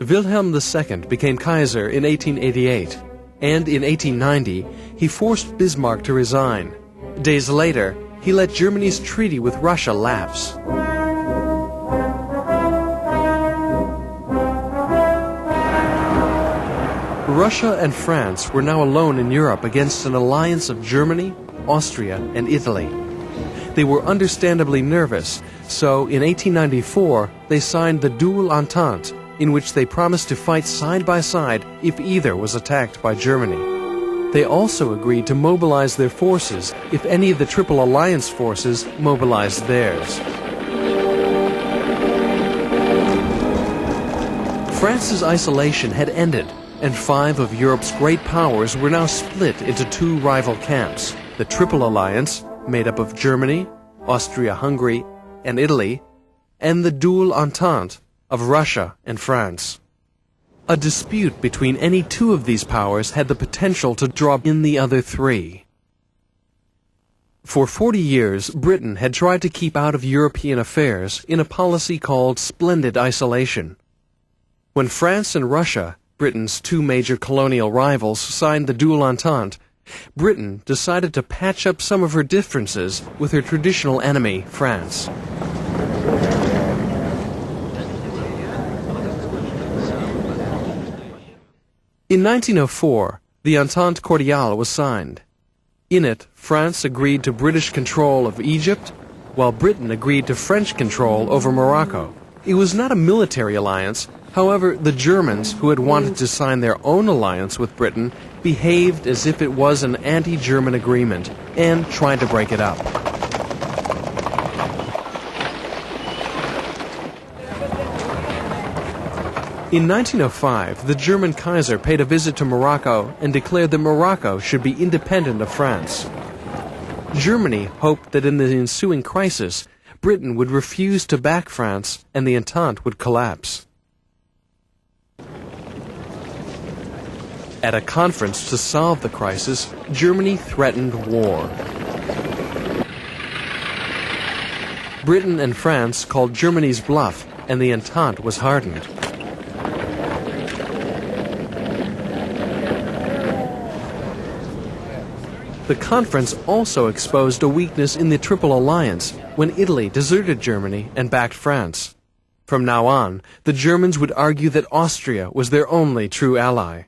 Wilhelm II became Kaiser in 1888, and in 1890 he forced Bismarck to resign. Days later, he let Germany's treaty with Russia lapse. Russia and France were now alone in Europe against an alliance of Germany, Austria, and Italy. They were understandably nervous, so in 1894 they signed the Dual Entente, in which they promised to fight side by side if either was attacked by Germany. They also agreed to mobilize their forces if any of the Triple Alliance forces mobilized theirs. France's isolation had ended, and 5 of Europe's great powers were now split into 2 rival camps: the Triple Alliance, made up of Germany, Austria-Hungary, and Italy, and the Dual Entente of Russia and France. A dispute between any 2 of these powers had the potential to draw in the other 3. For 40 years, Britain had tried to keep out of European affairs in a policy called splendid isolation. When France and Russia, Britain's 2 major colonial rivals, signed the Dual Entente, Britain decided to patch up some of her differences with her traditional enemy, France. In 1904, the Entente Cordiale was signed. In it, France agreed to British control of Egypt, while Britain agreed to French control over Morocco. It was not a military alliance. However, the Germans, who had wanted to sign their own alliance with Britain, behaved as if it was an anti-German agreement and tried to break it up. In 1905, the German Kaiser paid a visit to Morocco and declared that Morocco should be independent of France. Germany hoped that in the ensuing crisis, Britain would refuse to back France and the Entente would collapse. At a conference to solve the crisis, Germany threatened war. Britain and France called Germany's bluff, and the Entente was hardened. The conference also exposed a weakness in the Triple Alliance when Italy deserted Germany and backed France. From now on, the Germans would argue that Austria was their only true ally.